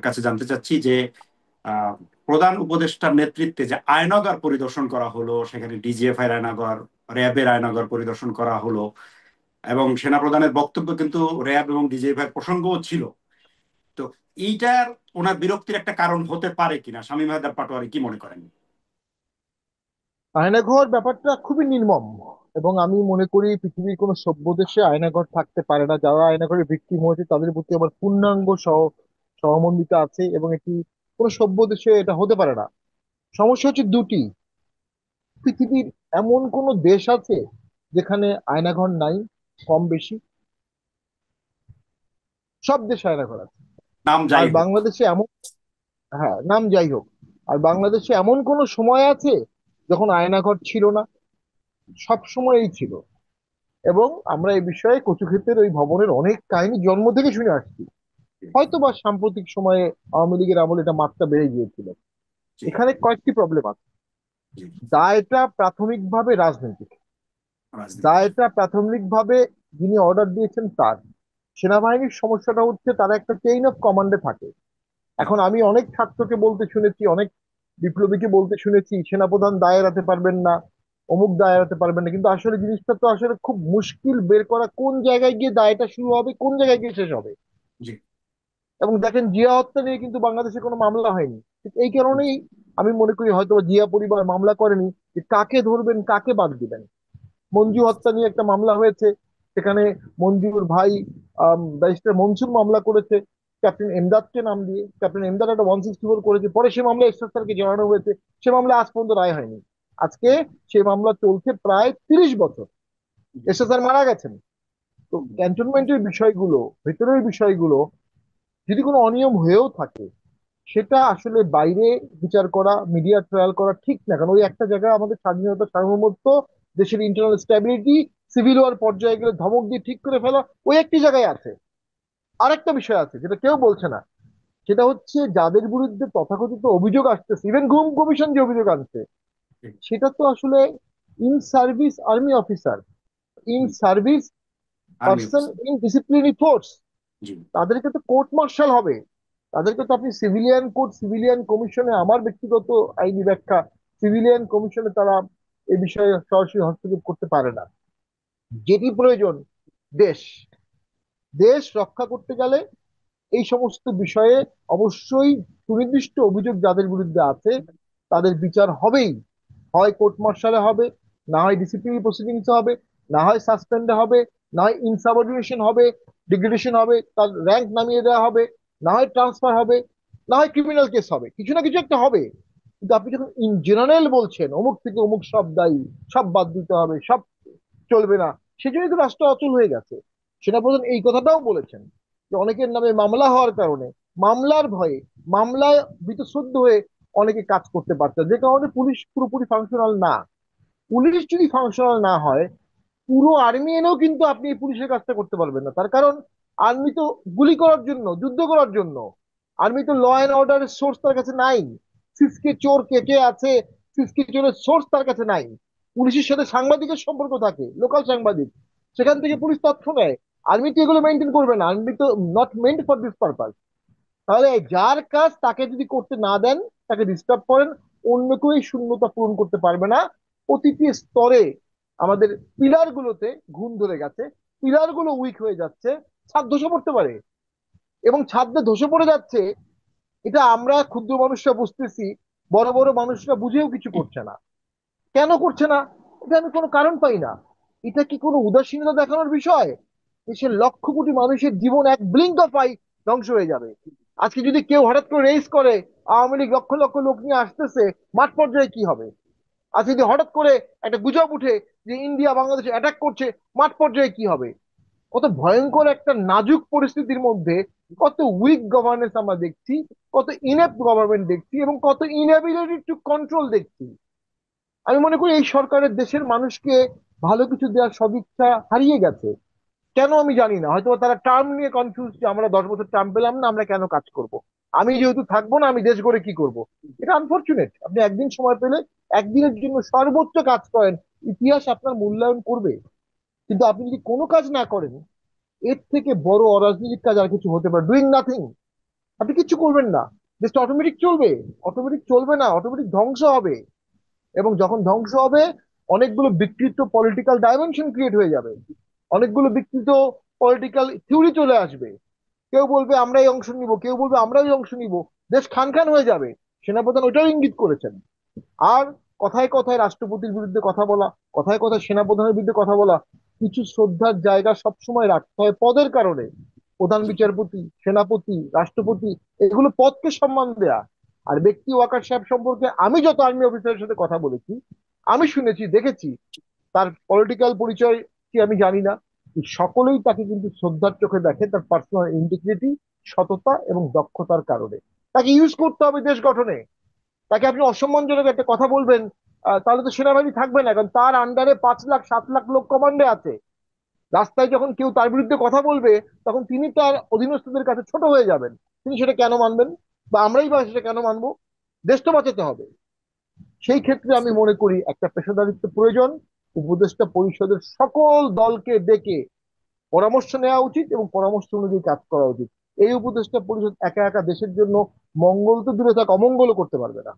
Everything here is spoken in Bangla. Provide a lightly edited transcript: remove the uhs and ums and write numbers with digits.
কাছে জানতে চাচ্ছি যে আহ, প্রধান উপদেষ্টার নেতৃত্বে যে আয়নাগর পরিদর্শন করা হলো, সেখানে ডিজিএফআই এর আয়নাগর, র্যাবের আয়নাগর পরিদর্শন করা হলো, এবং সেনাপ্রধানের বক্তব্য কিন্তু র্যাব এবং ডিজিএফআই এর প্রসঙ্গও ছিল। তো এইটার ওনার বিরক্তির একটা কারণ হতে পারে কিনা, শামীম হায়দার পাটোয়ারি কি মনে করেন? আয়নাঘর ব্যাপারটা খুবই নির্মম। এবং আমি মনে করি পৃথিবীর কোনো সভ্য দেশে আয়নাঘর থাকতে পারে না। যারা আয়নাঘরের ভিকটিম হয়েছে তাদের প্রতি আমার পূর্ণাঙ্গ সহমর্মিতা আছে, এবং এটি কোনো সভ্য দেশে এটা হতে পারে না। সমস্যা হচ্ছে দুটি। পৃথিবীর এমন কোনো দেশ আছে যেখানে আয়নাঘর নাই? কম বেশি সব দেশে আয়নাঘর আছে। নাম আর যাই হোক। বাংলাদেশে এমন, হ্যাঁ, নাম যাই হোক, আর বাংলাদেশে এমন কোনো সময় আছে যখন আয়নাঘর ছিল না? সব সময়ই ছিল। এবং আমরা এই বিষয়ে কচুক্ষেতের ওই ভবনের অনেক কাহিনী জন্ম থেকে শুনে আসছি। হয়তো বা সাম্প্রতিক সময়ে আওয়ামী লীগের আমলে এটা মাত্রা বেড়ে গিয়েছিল। জি। এখানে কয়েকটি প্রবলেম আছে। জি। দায়টা প্রাথমিকভাবে রাজনৈতিক। রাজনীতি। দায়টা প্রাথমিকভাবে যিনি অর্ডার দিয়েছেন তার। সেনাবাহিনীর সমস্যাটা হচ্ছে তারা একটা চেইন অফ কমান্ডে থাকে। জি। এখন আমি অনেক ছাত্রকে বলতে শুনেছি, অনেক বিপ্লবীকে বলতে শুনেছি সেনাপ্রধান দায় এড়াতে পারবেন না, অমুক দায় এড়াতে পারবেন না। কিন্তু আসলে জিনিসটা তো আসলে খুব মুশকিল বের করা, কোন জায়গায় গিয়ে দায়টা শুরু হবে, কোন জায়গায় গিয়ে শেষ হবে। জি। এবং দেখেন, জিয়া হত্যা নিয়ে কিন্তু বাংলাদেশে কোনো মামলা হয়নি। ঠিক এই কারণেই আমি মনে করি হয়তো বা জিয়া পরিবার মামলা করেনি, যে কাকে ধরবেন কাকে বাদ দিবেন। মঞ্জু হত্যা নিয়ে একটা মামলা হয়েছে, সেখানে মঞ্জুর ভাই ব্যারিস্টার মনসুর মামলা করেছে ক্যাপ্টেন এমদাদকে নাম দিয়ে। ক্যাপ্টেন এমদাদ একটা 164 করেছে, পরে সে মামলা এরশাদ স্যারকে জানানো হয়েছে। সে মামলা আজ পর্যন্ত রায় হয়নি। আজকে সে মামলা চলছে প্রায় 30 বছর। এরশাদ স্যার মারা গেছেন। তো ক্যান্টনমেন্টের বিষয়গুলো, ভেতরের বিষয়গুলো যদি কোনো অনিয়ম হয়েও থাকে, সেটা আসলে বাইরে বিচার করা, মিডিয়া ট্রায়াল করা ঠিক না। কারণ ওই একটা জায়গায় আমাদের স্বাধীনতা, সার্বভৌমত্ব, দেশের ইন্টারনাল স্ট্যাবিলিটি, সিভিল ওয়ার পর্যায়ে গেলে ধমক দিয়ে ঠিক করে ফেলা, ওই একটি জায়গায় আছে। আরেকটা বিষয় আছে যেটা কেউ বলছে না, সেটা হচ্ছে যাদের বিরুদ্ধে তথাকথিত অভিযোগ আসতেছে, ইভেন গুম কমিশন যে অভিযোগ আনছে, সেটা তো আসলে in service army officer, in service army person officer. In disciplinary force. জি। তাদেরকে তো কোর্ট মার্শাল হবে। তাদেরকে তো আপনি সিভিলিয়ান কোর্ট, সিভিলিয়ান কমিশনে, আমার ব্যক্তিগত আইনি ব্যাখ্যা, সিভিলিয়ান কমিশনে তারা এই বিষয়ে সরাসরি হস্তক্ষেপ করতে পারে না। যেটি প্রয়োজন, দেশ, দেশ রক্ষা করতে গেলে এই সমস্ত বিষয়ে অবশ্যই সুনির্দিষ্ট অভিযোগ যাদের বিরুদ্ধে আছে তাদের বিচার হবেই। হয় কোর্ট মার্শালে হবে, না হয় ডিসিপ্লিনারি প্রসিডিংস হবে, না হয় সাসপেন্ডে হবে, না হয় ইনসাবঅর্ডিনেশন হবে, ডিগ্রেডেশন হবে, তার র্যাঙ্ক নামিয়ে দেওয়া হবে, না হয় ট্রান্সফার হবে, না হয় ক্রিমিনাল কেস হবে, কিছু না কিছু একটা হবে। কিন্তু আপনি যখন ইন জেনারেল বলছেন অমুক থেকে অমুক সব দায়ী, সব বাদ দিতে হবে, সব চলবে না, সেজন্যই তো রাষ্ট্র অচল হয়ে গেছে। সেনাপ্রধান এই কথাটাও বলেছেন যে অনেকের নামে মামলা হওয়ার কারণে, মামলার ভয়ে, মামলায় বীতশ্রদ্ধ হয়ে অনেকে কাজ করতে পারছে, যে কারণে পুলিশ পুরোপুরি ফাংশনাল না। পুলিশ যদি ফাংশনাল না হয়, পুরো আর্মি এনেও কিন্তু আপনি এই পুলিশের কাজটা করতে পারবেন না। তার কারণ আর্মি তো গুলি করার জন্য, যুদ্ধ করার জন্য। আর্মি তো ল অ্যান্ড অর্ডারের সোর্স তার কাছে নাই। সিসকে চোর কে কে আছে, সিসকে চোরের সোর্স তার কাছে নাই। পুলিশের সাথে সাংবাদিকের সম্পর্ক থাকে, লোকাল সাংবাদিক, সেখান থেকে পুলিশ তথ্য নেয়। আর্মি তো এগুলো মেনটেন করবে না, আর্মি তো not meant for this purpose. তাহলে যার কাজ তাকে যদি করতে না দেন, তাকে ডিস্টার্ব করেন, অন্য কেউ এই শূন্যতা পূরণ করতে পারবে না। প্রতিটি স্তরে আমাদের পিলার গুলোতে ঘুণ ধরে গেছে, পিলার গুলো উইক হয়ে যাচ্ছে, ছাদ ধসে পড়তে পারে। এবং ছাদ যে ধসে পড়ে যাচ্ছে, এটা আমরা ক্ষুদ্র মানুষরা বুঝতেছি, বড় বড় মানুষরা বুঝেও কিছু করছে না। কেন করছে না? এটা আমি কোনো কারণ পাই না। এটা কি কোনো উদাসীনতা দেখানোর বিষয়? দেশের লক্ষ কোটি মানুষের জীবন এক ব্লিঙ্ক অফ আই ধ্বংস হয়ে যাবে। আজকে যদি কেউ হঠাৎ করে রেস করে আওয়ামী লীগ লক্ষ লক্ষ লোক নিয়ে আসতেছে, মাঠ পর্যায়ে কি হবে? আর যদি হঠাৎ করে একটা গুজব উঠে যে ইন্ডিয়া বাংলাদেশে অ্যাটাক করছে, মাঠ পর্যায়ে কি হবে? কত ভয়ঙ্কর একটা নাজুক পরিস্থিতির মধ্যে কত উইক গভর্নেন্স আমরা দেখছি, কত ইনেপ্ট গভর্নমেন্ট দেখছি, এবং কত ইনএবিলিটি টু কন্ট্রোল দেখছি। আমি মনে করি এই সরকারের দেশের মানুষকে ভালো কিছু দেওয়ার সদিচ্ছা হারিয়ে গেছে। কেন আমি জানি না, হয়তো তারা টার্ম নিয়ে কনফিউজ, যে আমরা 10 বছর টার্ম পেলাম না, আমরা কেন কাজ করব। আমি যেহেতু থাকবো না, আমি দেশ গড়ে কি করব? এটা আনফরচুনেট। আপনি একদিন সময় পেলে একদিনের জন্য সর্বোচ্চ কাজ করেন, ইতিহাস আপনার মূল্যায়ন করবে। কিন্তু আপনি যদি কোনো কাজ না করেন, এর থেকে বড় অরাজনৈতিক কাজ আর কিছু হতে পারে? Doing nothing. আপনি কিচ্ছু করবেন না, দেশটা অটোমেটিক চলবে? অটোমেটিক চলবে না, অটোমেটিক ধ্বংস হবে। এবং যখন ধ্বংস হবে, অনেকগুলো বিকৃত পলিটিক্যাল ডাইমেনশন ক্রিয়েট হয়ে যাবে, অনেকগুলো বিকৃত পলিটিক্যাল থিওরি চলে আসবে। কেউ বলবে আমরা এই অংশ নিব, কেউ বলবে আমরা এই অংশ নিব, দেশ খান খান হয়ে যাবে। সেনাপ্রধান ওইটাও ইঙ্গিত করেছেন। আর কথায় কথায় রাষ্ট্রপতির বিরুদ্ধে কথা বলা, কথায় কথায় সেনাপ্রধানের বিরুদ্ধে কথা বলা, কিছু শ্রদ্ধার জায়গা সবসময় রাখতে হয় পদের কারণে। প্রধান বিচারপতি, সেনাপতি, রাষ্ট্রপতি, এগুলো পদকে সম্মান দেয়া। আর ব্যক্তি ওয়াকার সাহেব সম্পর্কে আমি যত আর্মি অফিসারের সাথে কথা বলেছি, আমি শুনেছি, দেখেছি, তার পলিটিক্যাল পরিচয় কি আমি জানি না, সকলেই তাকে কিন্তু শ্রদ্ধার চোখে দেখে তার পার্সোনাল ইন্টিগ্রিটি, সততা এবং দক্ষতার কারণে। তাকে ইউজ করতে হবে দেশ গঠনে। তাকে আপনি অসম্মানজনক একটা কথা বলবেন, তাহলে তো সেনাবাহিনী থাকবে না, কারণ তার আন্ডারে 5 লাখ 7 লাখ লোক কমান্ডে আছে। রাস্তায় যখন কেউ তার বিরুদ্ধে কথা বলবে, তখন তিনি তার অধীনস্থদের কাছে ছোট হয়ে যাবেন। তিনি সেটা কেন মানবেন? বা আমরাই বা সেটা কেন মানবো? দেশ তো বাঁচাতে হবে। সেই ক্ষেত্রে আমি মনে করি একটা পেশাদারিত্ব প্রয়োজন। উপদেষ্টা পরিষদের সকল দলকে ডেকে পরামর্শ নেওয়া উচিত এবং পরামর্শ অনুযায়ী কাজ করা উচিত। এই উপদেষ্টা পরিষদ একা একা দেশের জন্য মঙ্গল তো দূরে থাক, অমঙ্গলও করতে পারবে না।